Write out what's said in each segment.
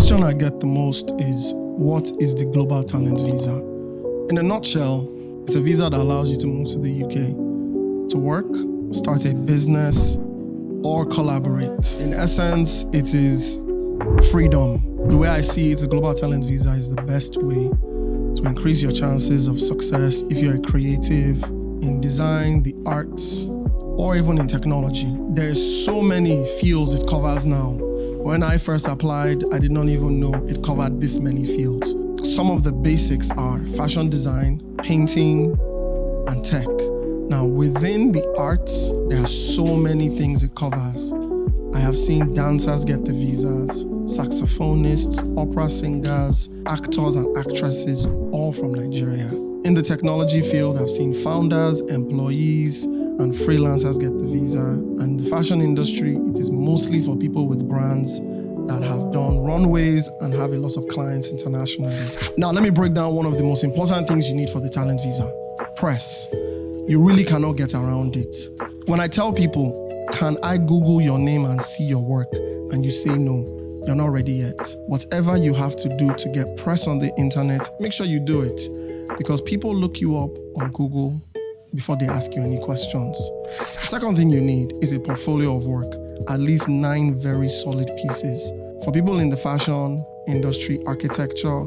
question I get the most is, what is the Global Talent Visa? In a nutshell, it's a visa that allows you to move to the UK to work, start a business, or collaborate. In essence, it is freedom. The way I see it, the Global Talent Visa is the best way to increase your chances of success if you're a creative in design, the arts, or even in technology. There's so many fields it covers now. When I first applied, I did not even know it covered this many fields. Some of the basics are fashion design, painting, and tech. Now, within the arts, there are so many things it covers. I have seen dancers get the visas, saxophonists, opera singers, actors and actresses, all from Nigeria. In the technology field, I've seen founders, employees, and freelancers get the visa. And the fashion industry, it is mostly for people with brands that have done runways and have a lot of clients internationally. Now, let me break down one of the most important things you need for the talent visa: press. You really cannot get around it. When I tell people, can I Google your name and see your work? And you say no, you're not ready yet. Whatever you have to do to get press on the internet, make sure you do it, because people look you up on Google before they ask you any questions. The second thing you need is a portfolio of work, at least 9 very solid pieces. For people in the fashion industry, architecture,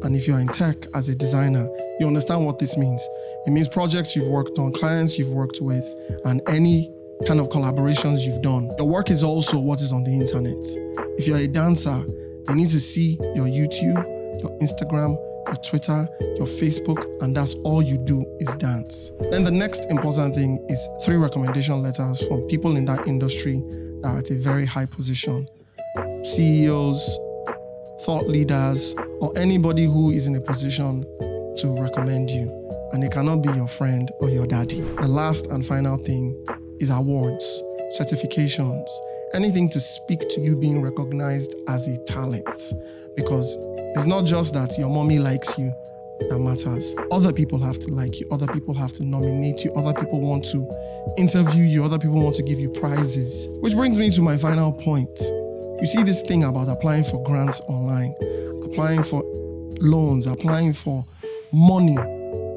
and if you're in tech as a designer, you understand what this means. It means projects you've worked on, clients you've worked with, and any kind of collaborations you've done. Your work is also what is on the internet. If you're a dancer, they need to see your YouTube, your Instagram, your Twitter, your Facebook, and that's all you do is dance. Then the next important thing is 3 recommendation letters from people in that industry that are at a very high position. CEOs, thought leaders, or anybody who is in a position to recommend you. And it cannot be your friend or your daddy. The last and final thing is awards, certifications, anything to speak to you being recognized as a talent. Because it's not just that your mommy likes you that matters. Other people have to like you. Other people have to nominate you. Other people want to interview you. Other people want to give you prizes. Which brings me to my final point. You see this thing about applying for grants online, applying for loans, applying for money.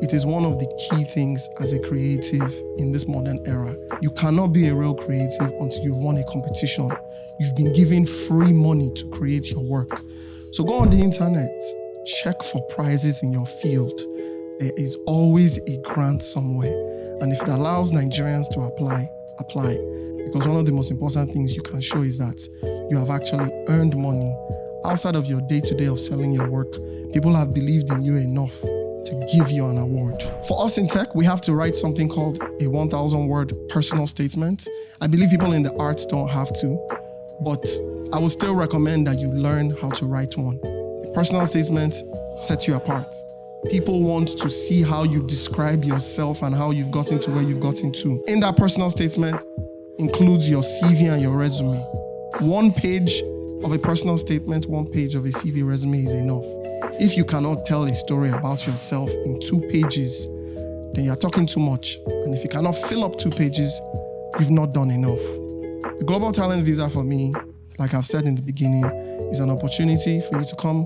It is one of the key things as a creative in this modern era. You cannot be a real creative until you've won a competition. You've been given free money to create your work. So go on the internet, check for prizes in your field. There is always a grant somewhere. And if it allows Nigerians to apply, apply. Because one of the most important things you can show is that you have actually earned money. Outside of your day-to-day of selling your work, people have believed in you enough to give you an award. For us in tech, we have to write something called a 1,000-word personal statement. I believe people in the arts don't have to, but I would still recommend that you learn how to write one. A personal statement sets you apart. People want to see how you describe yourself and how you've gotten to where you've gotten to. In that personal statement includes your CV and your resume. 1 page of a personal statement, 1 page of a CV resume is enough. If you cannot tell a story about yourself in 2 pages, then you're talking too much. And if you cannot fill up 2 pages, you've not done enough. The Global Talent Visa for me, like I've said in the beginning, is an opportunity for you to come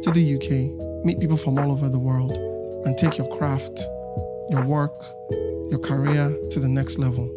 to the UK, meet people from all over the world, and take your craft, your work, your career to the next level.